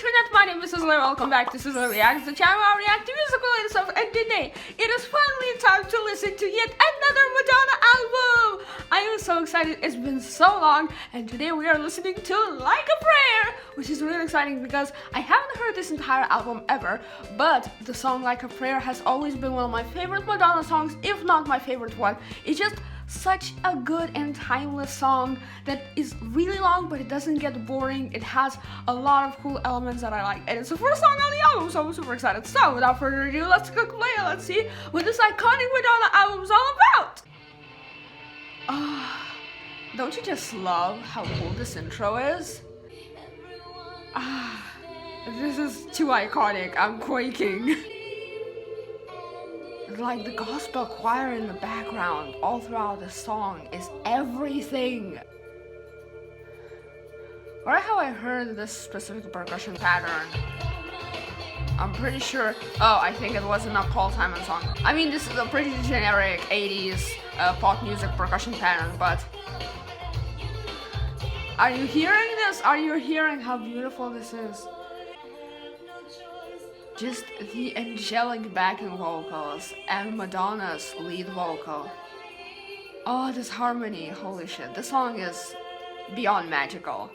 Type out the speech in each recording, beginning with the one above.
internet, my name is Sisley. Welcome back to Sisley Reacts, the channel where I react to musical and stuff. And today, it is finally time to listen to yet another Madonna album. I am so excited, it's been so long, and today we are listening to Like a Prayer, which is really exciting because I haven't heard this entire album ever, but the song Like a Prayer has always been one of my favorite Madonna songs, if not my favorite one. It's just such a good and timeless song that is really long, but it doesn't get boring. It has a lot of cool elements that I like, and it's the first song on the album, so I'm super excited. So without further ado, let's click play and let's see what this iconic Madonna album is all about. Don't you just love how cool this intro is? This is too iconic. I'm quaking. Like, the gospel choir in the background all throughout the song is everything. Or how I heard this specific percussion pattern. I'm pretty sure. Oh, I think it was an Paul Simon song. I mean, this is a pretty generic 80s pop music percussion pattern, but are you hearing this? Are you hearing how beautiful this is? Just the angelic backing vocals and Madonna's lead vocal. Oh, this harmony, holy shit. This song is beyond magical.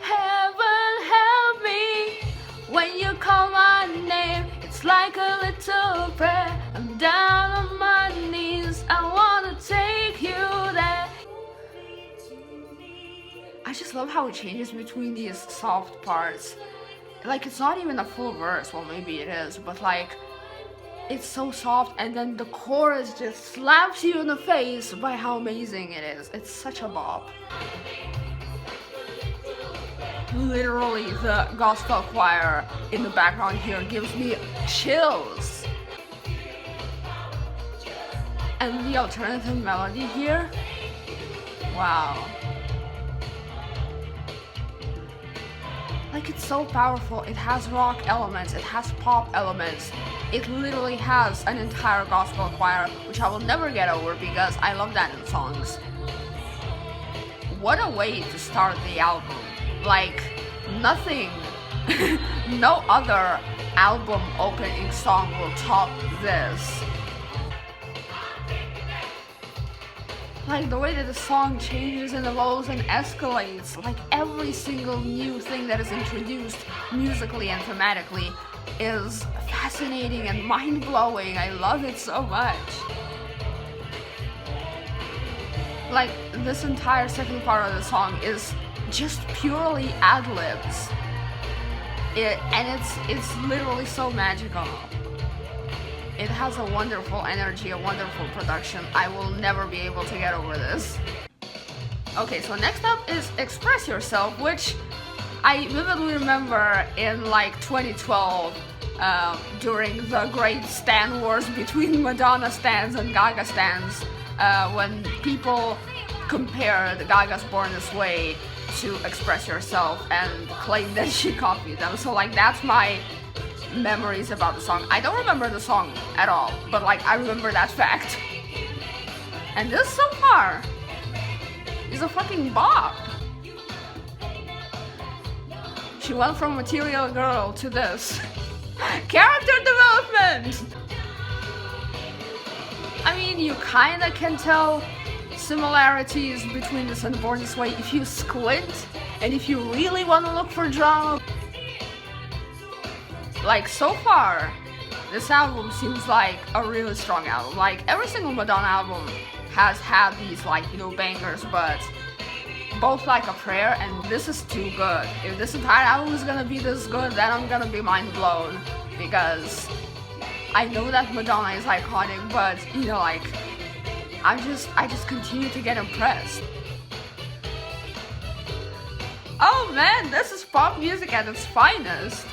Heaven help me when you call my name. It's like a little prayer. I'm down on my knees. I wanna take you there. I just love how it changes between these soft parts. Like, it's not even a full verse, well maybe it is, but like, it's so soft, and then the chorus just slaps you in the face by how amazing it is. It's such a bop. Literally, the gospel choir in the background here gives me chills. And the alternative melody here, wow. Like, it's so powerful. It has rock elements, it has pop elements. It literally has an entire gospel choir, which I will never get over because I love that in songs. What a way to start the album. Like, nothing, no other album opening song will top this. Like, the way that the song changes and evolves and escalates, like every single new thing that is introduced musically and thematically is fascinating and mind-blowing. I love it so much. Like, this entire second part of the song is just purely ad-libs. And it's literally so magical. It has a wonderful energy, a wonderful production. I will never be able to get over this. Okay, so next up is Express Yourself, which I vividly remember in like 2012 during the great stan wars between Madonna stans and Gaga stans, when people compared Gaga's Born This Way to Express Yourself and claimed that she copied them. So like, that's my memories about the song. I don't remember the song at all, but like, I remember that fact. And this so far is a fucking bop. She went from Material Girl to this. Character development! I mean, you kinda can tell similarities between this and Born This Way if you squint and if you really want to look for drama. Like, so far, this album seems like a really strong album. Like, every single Madonna album has had these, like, you know, bangers, but both Like a Prayer and this is too good. If this entire album is gonna be this good, then I'm gonna be mind blown, because I know that Madonna is iconic, but, you know, like, I just continue to get impressed. Oh man, this is pop music at its finest.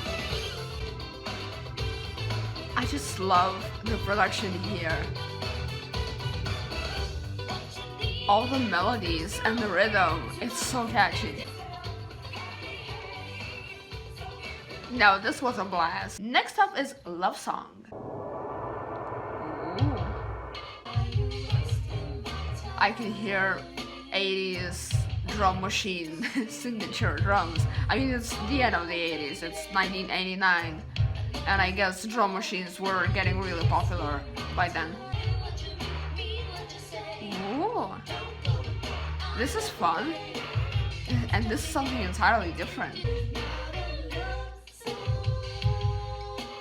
I just love the production here. All the melodies and the rhythm, it's so catchy. No, this was a blast. Next up is Love Song. Ooh. I can hear 80s drum machine signature drums. I mean, it's the end of the 80s, it's 1989, and I guess drum machines were getting really popular by then. Ooh, this is fun, and this is something entirely different.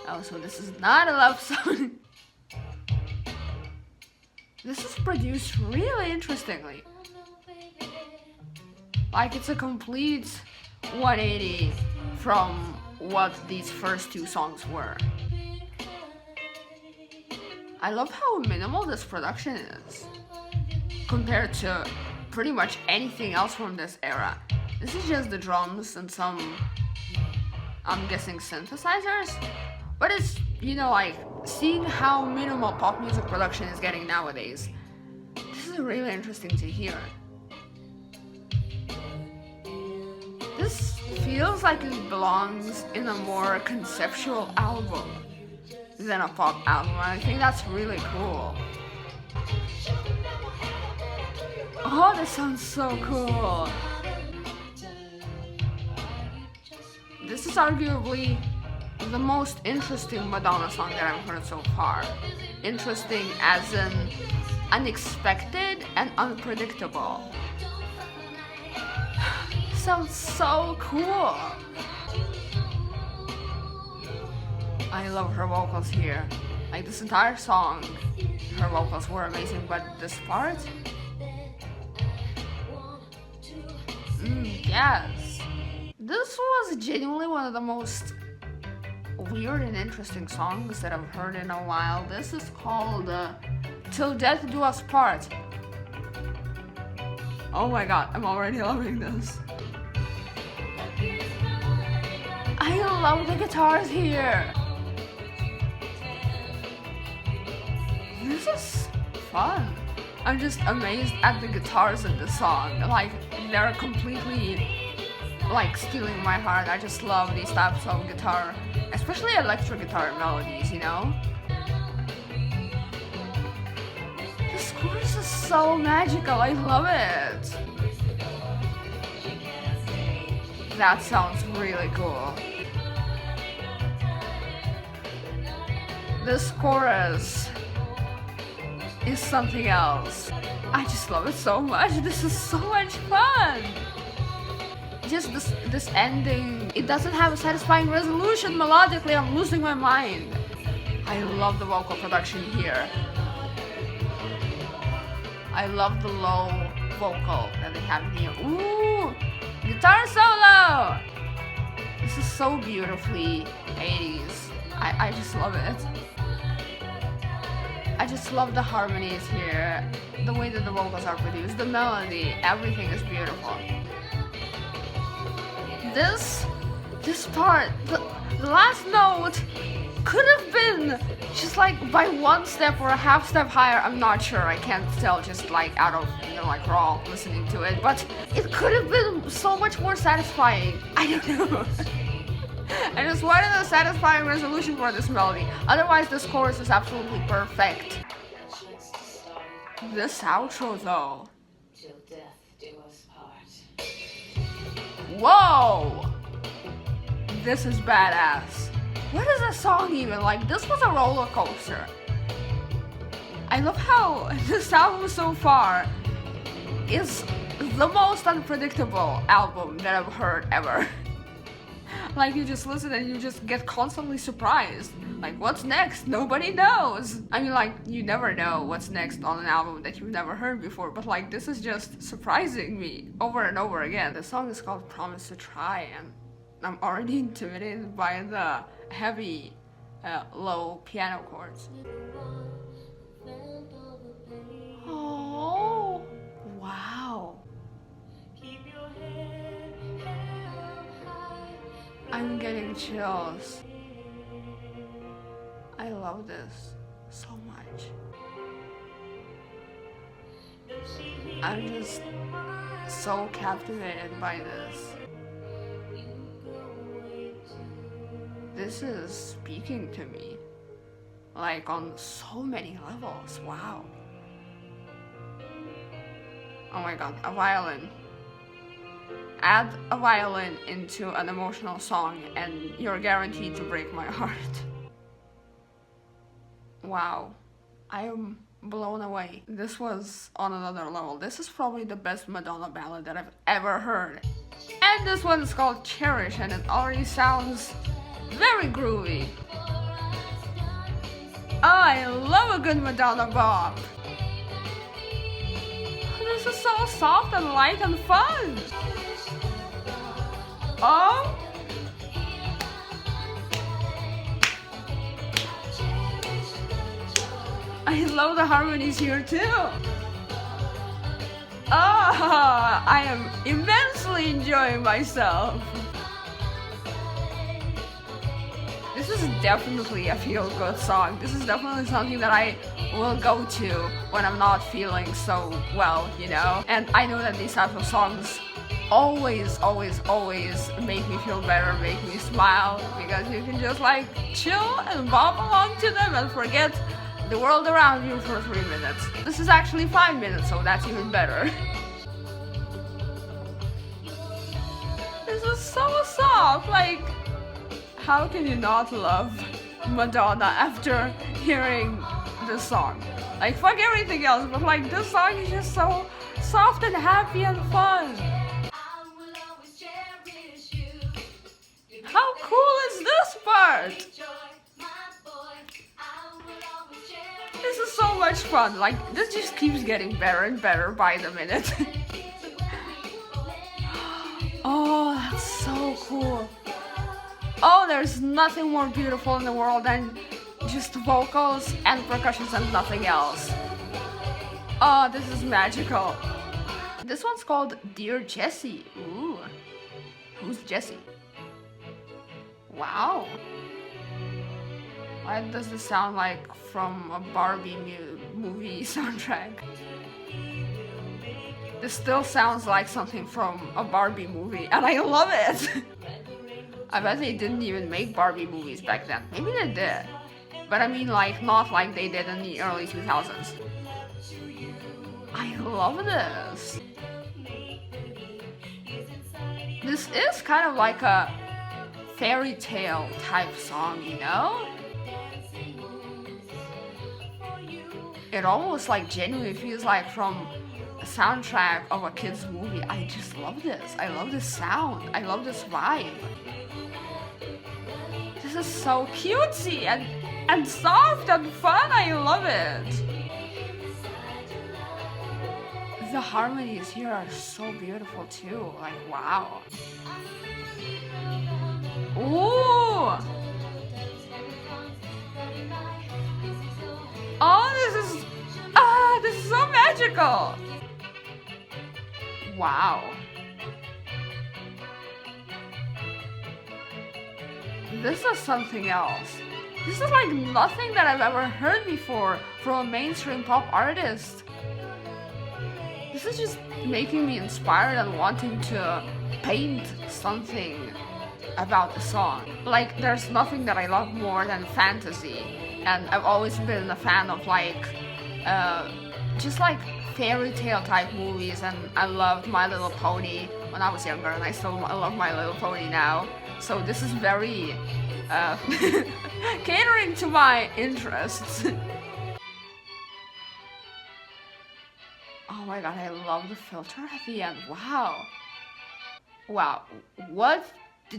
Oh, so this is not a love song. This is produced really interestingly. Like, it's a complete 180 from what these first two songs were. I love how minimal this production is compared to pretty much anything else from this era. This is just the drums and some, I'm guessing, synthesizers. But it's, you know, like, seeing how minimal pop music production is getting nowadays, this is really interesting to hear. This feels like it belongs in a more conceptual album than a pop album, and I think that's really cool. Oh, this sounds so cool. This is arguably the most interesting Madonna song that I've heard so far. Interesting as in unexpected and unpredictable. Sounds so cool. I love her vocals here. Like, this entire song, her vocals were amazing, but this part? Yes. This was genuinely one of the most weird and interesting songs that I've heard in a while. This is called Till Death Do Us Part. Oh my god, I'm already loving this. I love the guitars here. This is fun. I'm just amazed at the guitars in this song. Like, they're completely, like, stealing my heart. I just love these types of guitar, especially electric guitar melodies, you know? This chorus is so magical. I love it. That sounds really cool. This chorus is something else. I just love it so much. This is so much fun. Just this ending, it doesn't have a satisfying resolution melodically. I'm losing my mind. I love the vocal production here. I love the low vocal that they have here. Ooh, guitar solo. This is so beautifully 80s. I just love it. I just love the harmonies here, the way that the vocals are produced, the melody, everything is beautiful. This part, the last note could have been just like by one step or a half step higher. I'm not sure, I can't tell just like out of, you know, like raw listening to it, but it could have been so much more satisfying. I don't know. I just wanted a satisfying resolution for this melody. Otherwise, this chorus is absolutely perfect. This outro, though. Till death do us part. Whoa! This is badass. What is this song even? Like, this was a roller coaster. I love how this album so far is the most unpredictable album that I've heard ever. Like, you just listen and you just get constantly surprised. Like, what's next? Nobody knows. I mean, like, you never know what's next on an album that you've never heard before, but like, this is just surprising me over and over again. The song is called Promise to Try, and I'm already intimidated by the heavy, low piano chords. Oh, wow. I'm getting chills. I love this so much. I'm just so captivated by this. This is speaking to me, like on so many levels. Wow. Oh my god, a violin. Add a violin into an emotional song and you're guaranteed to break my heart. Wow, I am blown away. This was on another level. This is probably the best Madonna ballad that I've ever heard. And this one is called Cherish and it already sounds very groovy. Oh, I love a good Madonna bop. This is so soft and light and fun. Oh, I love the harmonies here too. Oh, I am immensely enjoying myself. This is definitely a feel-good song. This is definitely something that I will go to when I'm not feeling so well, you know? And I know that these types of songs always make me feel better, make me smile, because you can just like chill and bop along to them and forget the world around you for 3 minutes. This is actually 5 minutes, so that's even better. This is so soft, like, how can you not love Madonna after hearing this song? Like, fuck everything else, but like, this song is just so soft and happy and fun. How cool is this part? This is so much fun. Like, this just keeps getting better and better by the minute. Oh, that's so cool. Oh, there's nothing more beautiful in the world than just vocals and percussions and nothing else. Oh, this is magical. This one's called Dear Jessie. Ooh, who's Jessie? Wow. Why does this sound like from a Barbie movie soundtrack? This still sounds like something from a Barbie movie, and I love it! I bet they didn't even make Barbie movies back then. Maybe they did. But I mean, like, not like they did in the early 2000s. I love this! This is kind of like a fairy tale type song, you know? It almost like genuinely feels like from a soundtrack of a kid's movie. I just love this. I love this sound. I love this vibe. This is so cutesy and soft and fun. I love it. The harmonies here are so beautiful too. Like, wow. Ooh! Oh, this is so magical! Wow. This is something else. This is like nothing that I've ever heard before from a mainstream pop artist. This is just making me inspired and wanting to paint something about the song. Like, there's nothing that I love more than fantasy, and I've always been a fan of like just like fairy tale type movies, and I loved My Little Pony when I was younger, and I still love My Little Pony now. So this is very catering to my interests. Oh my god, I love the filter at the end. Wow. Wow, what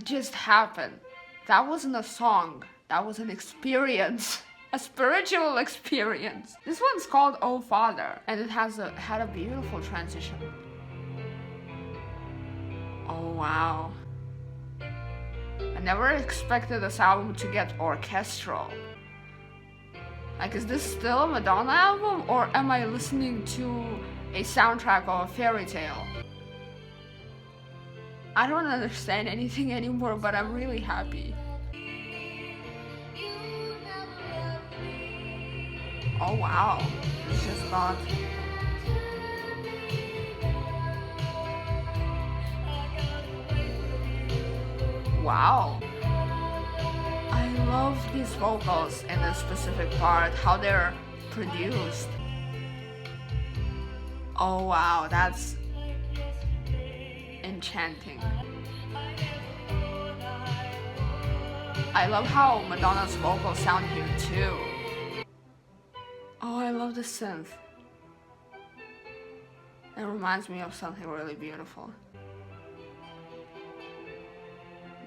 just happened? That wasn't a song, that was an experience. A spiritual experience. This one's called Oh Father, and it had a beautiful transition. Oh wow. I never expected this album to get orchestral. Like, is this still a Madonna album, or am I listening to a soundtrack of a fairy tale? I don't understand anything anymore, but I'm really happy. Oh wow, it's just got... Wow. I love these vocals in this specific part, how they're produced. Oh wow, that's chanting. I love how Madonna's vocals sound here too. Oh, I love the synth. It reminds me of something really beautiful.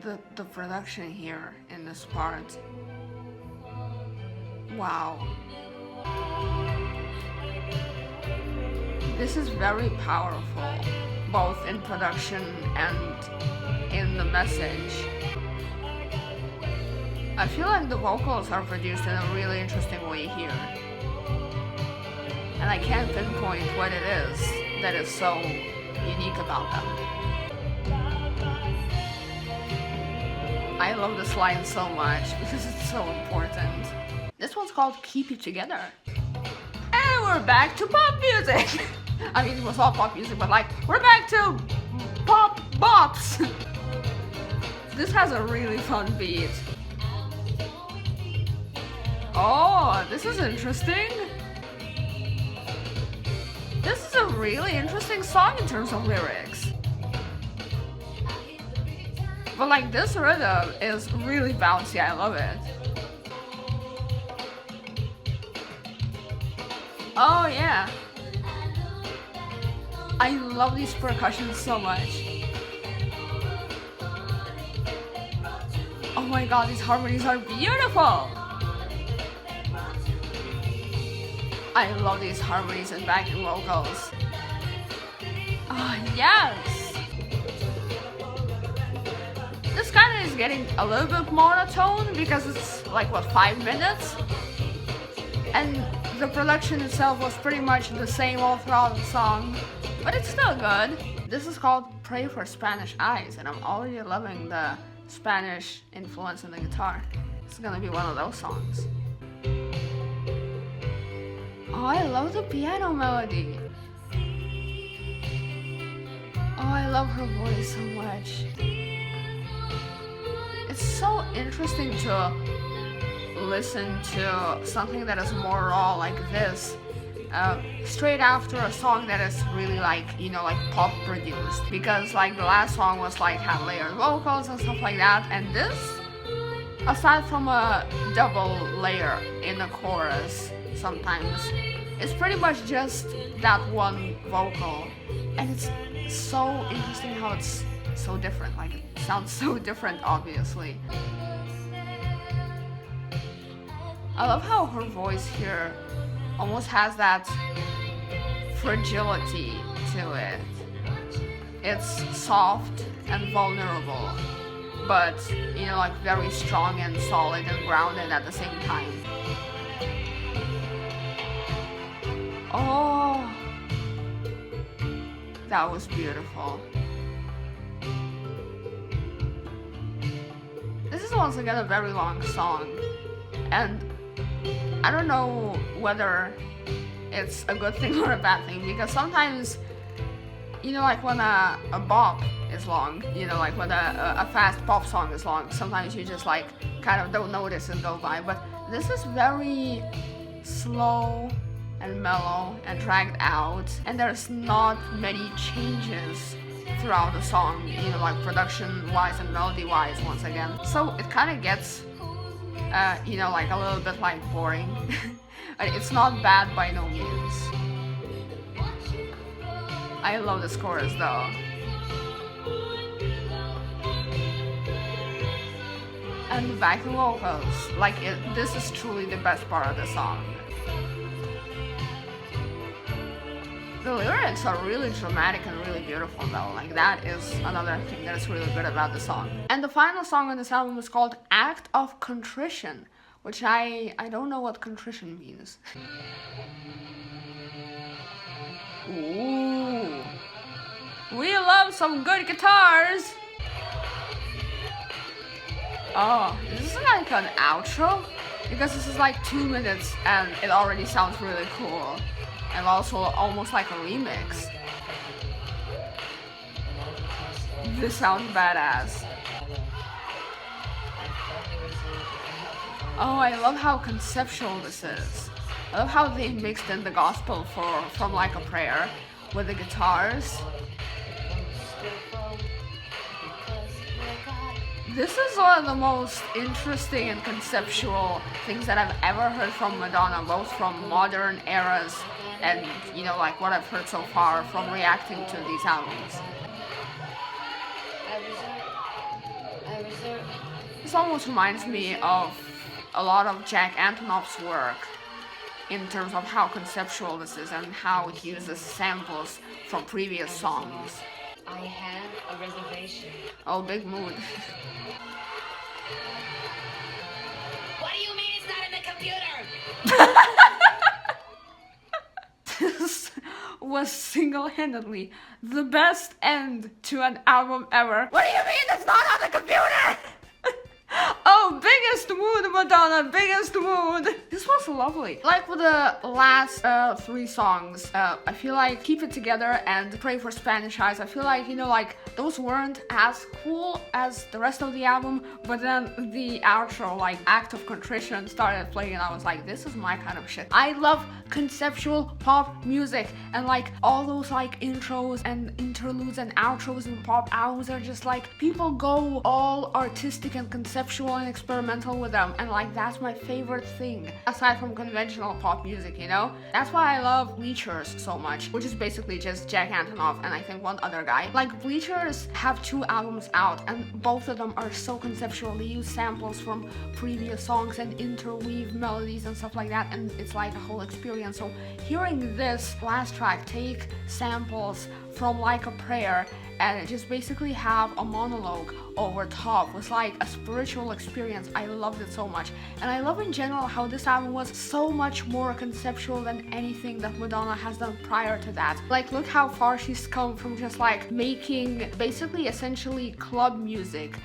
The production here in this part. Wow. This is very powerful, both in production and in the message. I feel like the vocals are produced in a really interesting way here. And I can't pinpoint what it is that is so unique about them. I love this line so much because it's so important. This one's called Keep It Together. And we're back to pop music! I mean, it was all pop music, but like, we're back to pop bops! This has a really fun beat. Oh, this is interesting. This is a really interesting song in terms of lyrics. But like, this rhythm is really bouncy, I love it. Oh yeah. I love these percussions so much. Oh my god, these harmonies are beautiful! I love these harmonies and backing vocals. Oh yes! This kind of is getting a little bit monotone because it's like, what, 5 minutes? And the production itself was pretty much the same all throughout the song, but it's still good. This is called Pray for Spanish Eyes, and I'm already loving the Spanish influence in the guitar. It's gonna be one of those songs. Oh, I love the piano melody. Oh, I love her voice so much. It's so interesting to listen to something that is more raw like this straight after a song that is really like, you know, like pop produced, because like the last song was like had layered vocals and stuff like that, and this, aside from a double layer in the chorus sometimes, it's pretty much just that one vocal, and it's so interesting how it's so different. Like, it sounds so different, obviously. I love how her voice here almost has that fragility to it. It's soft and vulnerable, but, you know, like very strong and solid and grounded at the same time. Oh, that was beautiful. This is once again a very long song, and I don't know whether it's a good thing or a bad thing, because sometimes, you know, like when a bop is long, you know, like when a fast pop song is long, sometimes you just like kind of don't notice it go by, but this is very slow and mellow and dragged out, and there's not many changes throughout the song, you know, like production wise and melody wise once again, so it kind of gets you know, like a little bit like boring. It's not bad by no means. I love this chorus though. And the backing vocals, like this is truly the best part of the song. The lyrics are really dramatic and really beautiful though, like that is another thing that is really good about the song. And the final song on this album is called Act of Contrition, which I don't know what contrition means. Ooh, we love some good guitars! Oh, this is like an outro, because this is like 2 minutes and it already sounds really cool. And also almost like a remix. This sounds badass. Oh, I love how conceptual this is. I love how they mixed in the gospel from like a prayer with the guitars. This is one of the most interesting and conceptual things that I've ever heard from Madonna, both from modern eras and, you know, like what I've heard so far from reacting to these albums. This almost reminds me of a lot of Jack Antonoff's work in terms of how conceptual this is and how it uses samples from previous songs. I have a reservation. Oh, big mood. What do you mean it's not in the computer? This was single-handedly the best end to an album ever. What do you mean it's not on the computer? Oh, biggest mood, Madonna, biggest mood. This was lovely. Like with the last 3 songs, I feel like Keep It Together and Pray for Spanish Eyes, I feel like, you know, like those weren't as cool as the rest of the album, but then the outro, like Act of Contrition, started playing and I was like, this is my kind of shit. I love conceptual pop music, and like all those like intros and interludes and outros in pop albums are just like, people go all artistic and conceptual and experimental with them, and like that's my favorite thing aside from conventional pop music, you know? That's why I love Bleachers so much, which is basically just Jack Antonoff and I think one other guy. Like Bleachers have 2 albums out and both of them are so conceptual. They use samples from previous songs and interweave melodies and stuff like that, and it's like a whole experience. So hearing this last track take samples from Like a Prayer and just basically have a monologue over top was like a spiritual experience. I loved it so much, and I love in general how this album was so much more conceptual than anything that Madonna has done prior to that. Like, look how far she's come from just like making basically essentially club music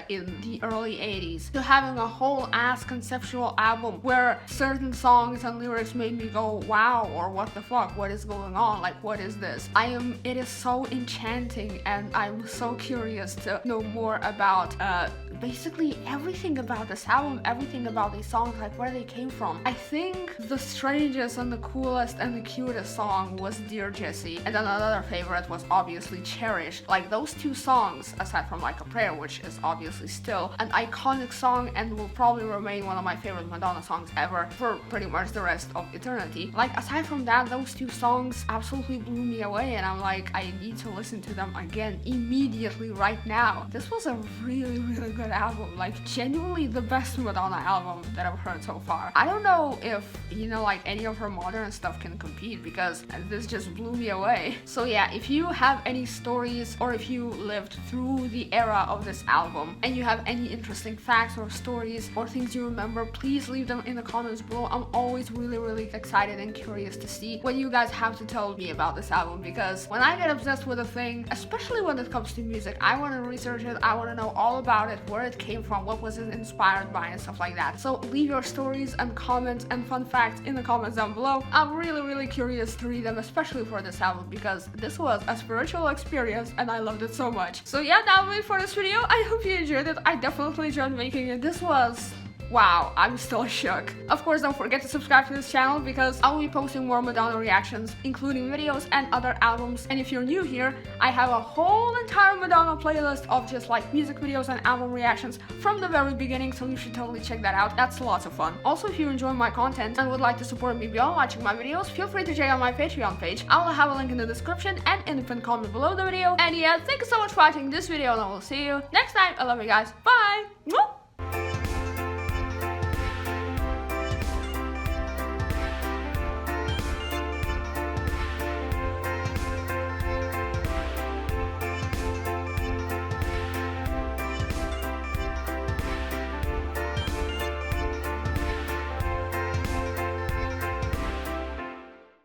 in the early 80s to having a whole ass conceptual album where certain songs and lyrics made me go wow, or what the fuck, what is going on, like what is this? It is so enchanting, and I'm so curious to know more about basically everything about this album, everything about these songs, like where they came from. I think the strangest and the coolest and the cutest song was Dear Jessie, and then another favorite was obviously Cherish. Like those 2 songs, aside from Like a Prayer, which is obviously still an iconic song and will probably remain one of my favorite Madonna songs ever for pretty much the rest of eternity. Like aside from that, those 2 songs absolutely blew me away, and I'm like, I need to listen to them again immediately right now. This was a really, really good album, like genuinely the best Madonna album that I've heard so far. I don't know if, you know, like any of her modern stuff can compete, because this just blew me away. So yeah, if you have any stories or if you lived through the era of this album and you have any interesting facts or stories or things you remember, please leave them in the comments below. I'm always really, really excited and curious to see what you guys have to tell me about this album, because when I get obsessed with a thing, especially when it comes to music, I want to research it, I want to know all about it, where it came from, what was it inspired by, and stuff like that. So leave your stories and comments and fun facts in the comments down below. I'm really, really curious to read them, especially for this album, because this was a spiritual experience and I loved it so much. So yeah, that was it for this video. I hope you enjoyed it. I definitely enjoyed making it. This was wow, I'm still shook. Of course, don't forget to subscribe to this channel because I'll be posting more Madonna reactions, including videos and other albums. And if you're new here, I have a whole entire Madonna playlist of just like music videos and album reactions from the very beginning, so you should totally check that out. That's lots of fun. Also, if you enjoy my content and would like to support me beyond watching my videos, feel free to check out my Patreon page. I will have a link in the description and in the pinned comment below the video. And yeah, thank you so much for watching this video, and I will see you next time. I love you guys. Bye!